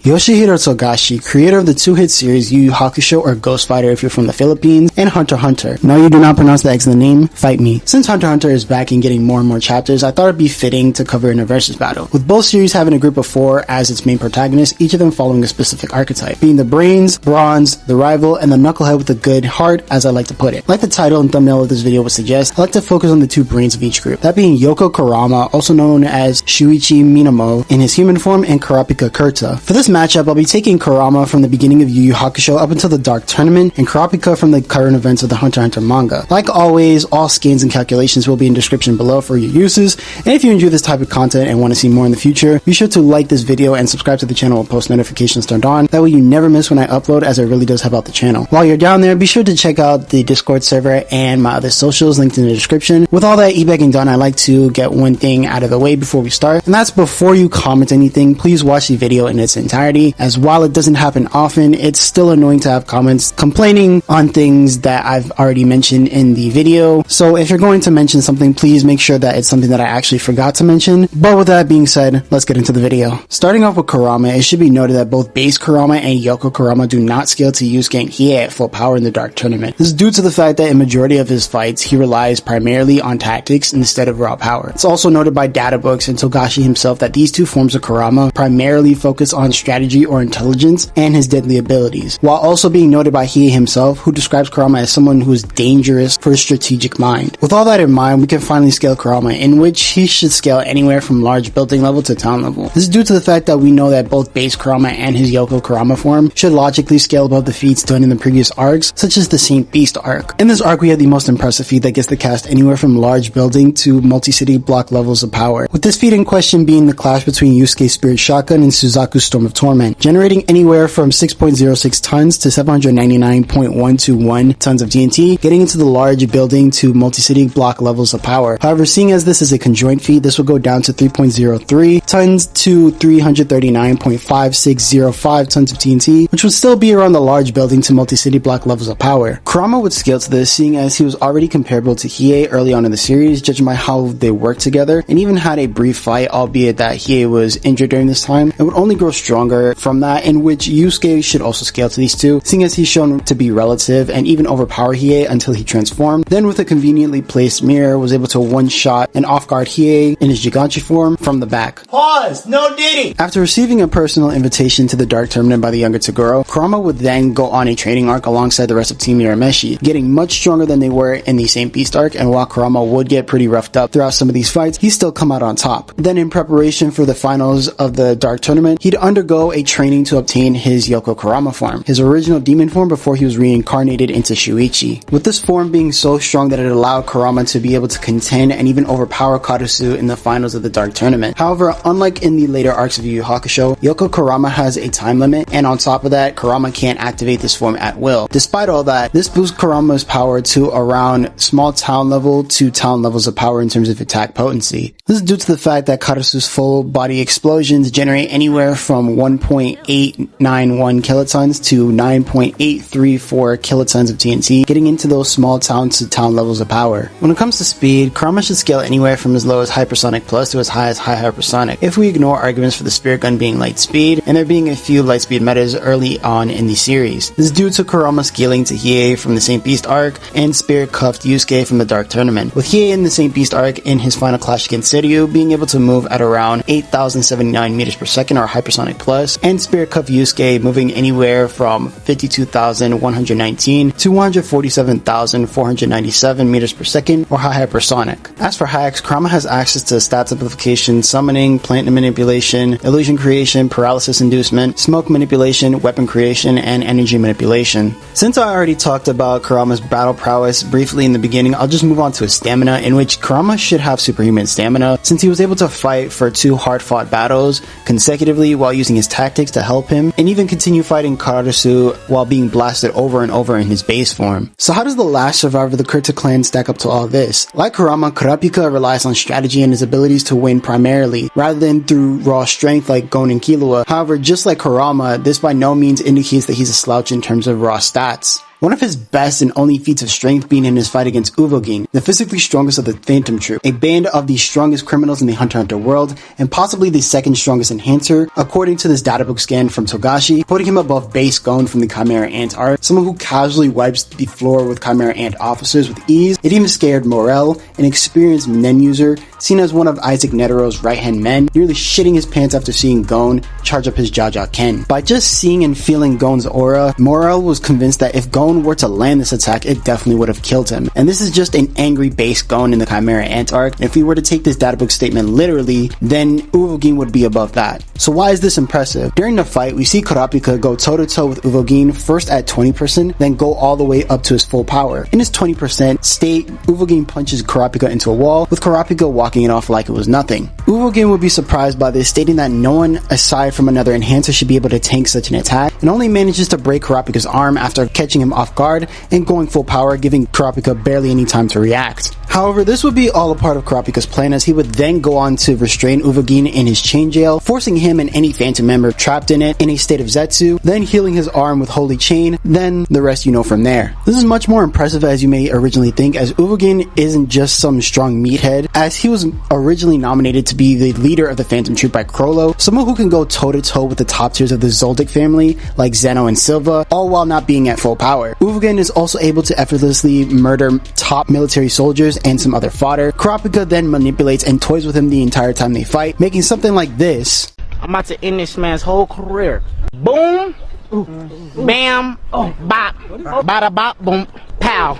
Yoshihiro Togashi, creator of the two-hit series Yu Hakusho or Ghost Fighter if you're from the Philippines, and Hunter x Hunter. No, you do not pronounce the X in the name, fight me. Since Hunter x Hunter is back and getting more and more chapters, I thought it'd be fitting to cover in a versus battle, with both series having a group of 4 as its main protagonists, each of them following a specific archetype, being the brains, bronze, the rival, and the knucklehead with a good heart, as I like to put it. Like the title and thumbnail of this video would suggest, I like to focus on the 2 brains of each group, that being Yoko Kurama, also known as Shuichi Minamo in his human form, and Kurapika Kurta. For this matchup, I'll be taking Kurama from the beginning of Yu Hakusho up until the Dark Tournament, and Kurapika from the current events of the Hunter x Hunter manga. Like always, all scans and calculations will be in description below for your uses, and if you enjoy this type of content and want to see more in the future, be sure to like this video and subscribe to the channel with post notifications turned on. That way you never miss when I upload, as it really does help out the channel. While you're down there, be sure to check out the Discord server and my other socials linked in the description. With all that e-begging done, I like to get one thing out of the way before we start, and that's before you comment anything, please watch the video in its entirety, as while it doesn't happen often, it's still annoying to have comments complaining on things that I've already mentioned in the video. So if you're going to mention something, please make sure that it's something that I actually forgot to mention. But with that being said, let's get into the video. Starting off with Kurama, it should be noted that both base Kurama and Yoko Kurama do not scale to Yusuke and Hiei at full power in the Dark Tournament. This is due to the fact that in majority of his fights, he relies primarily on tactics instead of raw power. It's also noted by data books and Togashi himself that these 2 forms of Kurama primarily focus on strategy or intelligence and his deadly abilities, while also being noted by Hiei himself, who describes Kurama as someone who is dangerous for his strategic mind. With all that in mind, we can finally scale Kurama, in which he should scale anywhere from large building level to town level. This is due to the fact that we know that both base Kurama and his Yoko Kurama form should logically scale above the feats done in the previous arcs, such as the Saint Beast arc. In this arc, we have the most impressive feat that gets the cast anywhere from large building to multi-city block levels of power, with this feat in question being the clash between Yusuke's Spirit Shotgun and Suzaku's Storm of Torment, generating anywhere from 6.06 tons to 799.121 tons of TNT, getting into the large building to multi-city block levels of power. However, seeing as this is a conjoint feat, this will go down to 3.03 tons to 339.5605 tons of TNT, which would still be around the large building to multi-city block levels of power. Kurama would scale to this, seeing as he was already comparable to Hiei early on in the series, judging by how they worked together, and even had a brief fight, albeit that Hiei was injured during this time, and would only grow stronger from that, in which Yusuke should also scale to these 2, seeing as he's shown to be relative and even overpower Hiei until he transformed. Then with a conveniently placed mirror, was able to one-shot and off-guard Hiei in his Giganchi form from the back. Pause! No diddy! After receiving a personal invitation to the Dark Tournament by the younger Toguro, Kurama would then go on a training arc alongside the rest of Team Urameshi, getting much stronger than they were in the Saint Beast arc, and while Kurama would get pretty roughed up throughout some of these fights, he'd still come out on top. Then in preparation for the finals of the Dark Tournament, he'd undergo a training to obtain his Yoko Kurama form, his original demon form before he was reincarnated into Shuichi, with this form being so strong that it allowed Kurama to be able to contend and even overpower Karasu in the finals of the Dark Tournament. However, unlike in the later arcs of Yu Hakusho, Yoko Kurama has a time limit, and on top of that, Kurama can't activate this form at will. Despite all that, this boosts Kurama's power to around small town level to town levels of power in terms of attack potency. This is due to the fact that Karasu's full body explosions generate anywhere from 1.891 kilotons to 9.834 kilotons of TNT, getting into those small town to town levels of power. When it comes to speed, Kurama should scale anywhere from as low as Hypersonic Plus to as high as High Hypersonic, if we ignore arguments for the Spirit Gun being light speed, and there being a few light speed metas early on in the series. This is due to Kurama scaling to Hiei from the Saint Beast arc, and Spirit Cuffed Yusuke from the Dark Tournament, with Hiei in the Saint Beast arc in his final clash against Seiryu being able to move at around 8,079 meters per second or Hypersonic Plus, and Spirit Cuffed Yusuke moving anywhere from 52,119 to 147,497 meters per second or High Hypersonic. As for hacks, Kurama has access to stat simplification, summoning, plant manipulation, illusion creation, paralysis inducement, smoke manipulation, weapon creation, and energy manipulation. Since I already talked about Kurama's battle prowess briefly in the beginning, I'll just move on to his stamina, in which Kurama should have superhuman stamina since he was able to fight for 2 hard-fought battles consecutively while using his tactics to help him, and even continue fighting Karasu while being blasted over and over in his base form. So how does the last survivor of the Kurta clan stack up to all this? Like Kurama, Kurapika relies on strategy and his abilities to win primarily, rather than through raw strength like Gon and Killua. However, just like Kurama, this by no means indicates that he's a slouch in terms of raw stats. One of his best and only feats of strength being in his fight against Uvogin, the physically strongest of the Phantom Troop, a band of the strongest criminals in the Hunter x Hunter world, and possibly the second strongest enhancer, according to this databook scan from Togashi, putting him above Base Gon from the Chimera Ant arc, someone who casually wipes the floor with Chimera Ant officers with ease. It even scared Morel, an experienced Nen user, seen as one of Isaac Netero's right-hand men, nearly shitting his pants after seeing Gon charge up his Jaja Ken. By just seeing and feeling Gon's aura, Morel was convinced that if Gon were to land this attack, it definitely would have killed him. And this is just an angry Base Gon in the Chimera Ant arc. If we were to take this databook statement literally, then Uvogin would be above that. So why is this impressive? During the fight, we see Kurapika go toe-to-toe with Uvogin, first at 20%, then go all the way up to his full power. In his 20% state, Uvogin punches Kurapika into a wall, with Kurapika walking it off like it was nothing. Uvogin would be surprised by this, stating that no one aside from another enhancer should be able to tank such an attack, and only manages to break Kurapika's arm after catching him off guard and going full power, giving Kurapika barely any time to react. However, this would be all a part of Kurapika's plan, as he would then go on to restrain Uvogin in his chain jail, forcing him and any Phantom member trapped in it in a state of Zetsu, then healing his arm with Holy Chain, then the rest you know from there. This is much more impressive as you may originally think, as Uvogin isn't just some strong meathead, as he was originally nominated to be the leader of the Phantom Troop by Crollo, someone who can go toe-to-toe with the top tiers of the Zoldyck family, like Zeno and Silva, all while not being at full power. Uvogin is also able to effortlessly murder top military soldiers and some other fodder. Kurapika then manipulates and toys with him the entire time they fight, making something like this. I'm about to end this man's whole career. Boom, bam, bop, bada bop, boom, pow.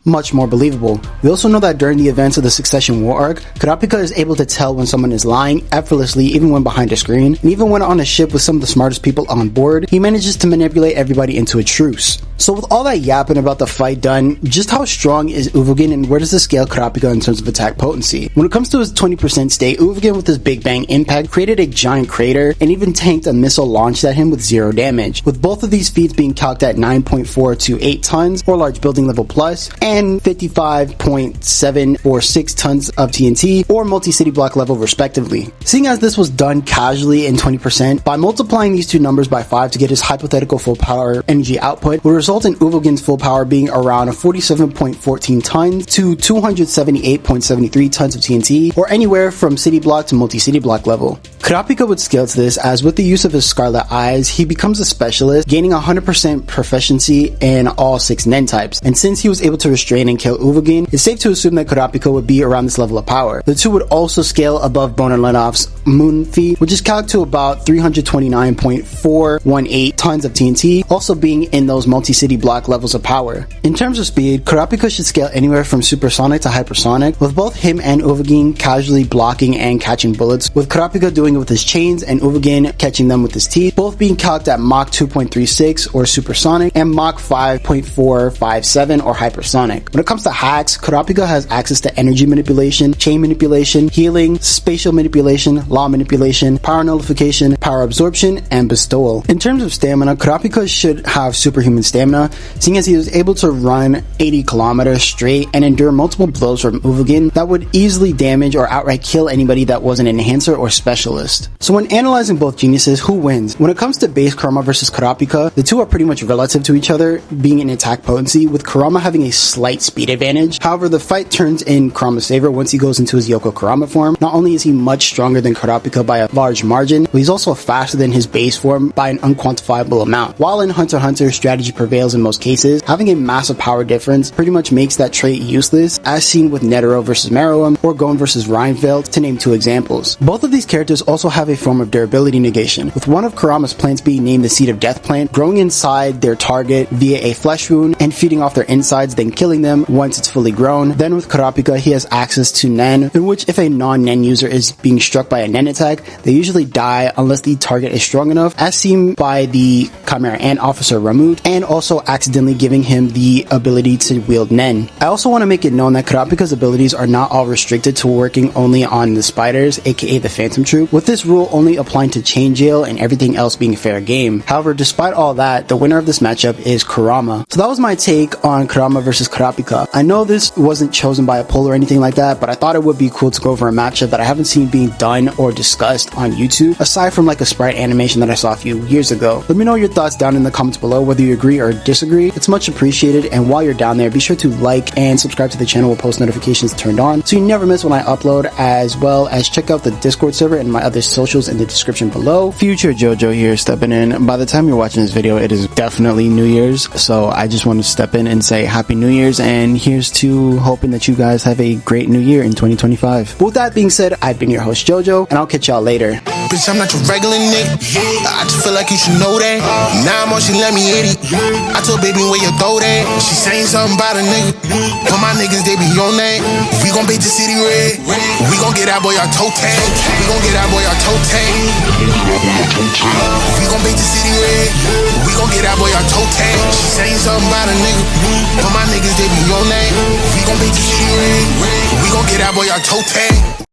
Much more believable. We also know that during the events of the Succession War arc, Kurapika is able to tell when someone is lying effortlessly, even when behind a screen, and even when on a ship with some of the smartest people on board, he manages to manipulate everybody into a truce. So with all that yapping about the fight done, just how strong is Uvogin and where does this scale Kurapika in terms of attack potency? When it comes to his 20% state, Uvogin with his Big Bang impact created a giant crater and even tanked a missile launched at him with 0 damage, with both of these feats being calced at 9.4 to 8 tons or large building level plus, and 55.7 or 6 tons of TNT or multi-city block level respectively. Seeing as this was done casually in 20%, by multiplying these two numbers by 5 to get his hypothetical full power energy output would result in Uvogin's full power being around 47.14 tons to 278.73 tons of TNT, or anywhere from city block to multi-city block level. Kurapika would scale to this, as with the use of his Scarlet Eyes, he becomes a specialist, gaining 100% proficiency in all 6 Nen types, and since he was able to restrain and kill Uvogin, it's safe to assume that Kurapika would be around this level of power. The two would also scale above Boner Lenoff's Moon feat, which is calculated to about 329.418 tons of TNT, also being in those multi-city block levels of power. In terms of speed, Kurapika should scale anywhere from supersonic to hypersonic, with both him and Uvogin casually blocking and catching bullets, with Kurapika doing it with his chains and Uvogin catching them with his teeth, both being calculated at Mach 2.36 or supersonic and Mach 5.457 or hypersonic. When it comes to hacks, Kurapika has access to energy manipulation, chain manipulation, healing, spatial manipulation, law manipulation, power nullification, power absorption, and bestowal. In terms of stamina, Kurapika should have superhuman stamina, seeing as he was able to run 80 kilometers straight and endure multiple blows from Uvogin that would easily damage or outright kill anybody that was an enhancer or specialist. So when analyzing both geniuses, who wins? When it comes to base Kurama versus Kurapika, the two are pretty much relative to each other, being in attack potency, with Kurama having a slight speed advantage. However, the fight turns in Kurama's favor once he goes into his Yoko Kurama form. Not only is he much stronger than Kurapika by a large margin, but he's also faster than his base form by an unquantifiable amount. While in Hunter x Hunter, strategy prevails in most cases, having a massive power difference pretty much makes that trait useless, as seen with Netero versus Meruem or Gon versus Reinfeldt, to name 2 examples. Both of these characters also have a form of durability negation, with one of Kurama's plants being named the Seed of Death plant, growing inside their target via a flesh wound and feeding off their insides, then killing them once it's fully grown. Then with Kurapika, he has access to Nen, in which if a non-Nen user is being struck by a Nen attack, they usually die unless the target is strong enough, as seen by the Chimera Ant officer Ramut, and also also accidentally giving him the ability to wield Nen. I also want to make it known that Kurapika's abilities are not all restricted to working only on the spiders, aka the Phantom Troop, with this rule only applying to Chain Jail and everything else being fair game. However, despite all that, the winner of this matchup is Kurama. So that was my take on Kurama versus Kurapika. I know this wasn't chosen by a poll or anything like that, but I thought it would be cool to go over a matchup that I haven't seen being done or discussed on YouTube, aside from like a sprite animation that I saw a few years ago. Let me know your thoughts down in the comments below, whether you agree or disagree. It's much appreciated, and while you're down there, be sure to like and subscribe to the channel with post notifications turned on so you never miss when I upload, as well as check out the Discord server and my other socials in the description below. Future Jojo here stepping in. By the time you're watching this video, it is definitely New Year's, so I just want to step in and say Happy New Year's, and here's to hoping that you guys have a great new year in 2025. But with that being said, I've been your host Jojo, and I'll catch y'all later. Bitch, I'm not your regular nigga. I just feel like you should know that. Now I'm on, she let me hit it. I told baby where you throw that. She saying something about a nigga. But my niggas, they be on that. We gon' paint the city red. We gon' get that boy our toe tag. We gon' get that boy our toe tag. We gon' paint the city red. We gon' get that boy our toe tag. She saying something about a nigga. But my niggas, they be on that. We gon' paint the city red. We gon' get that boy our toe tag.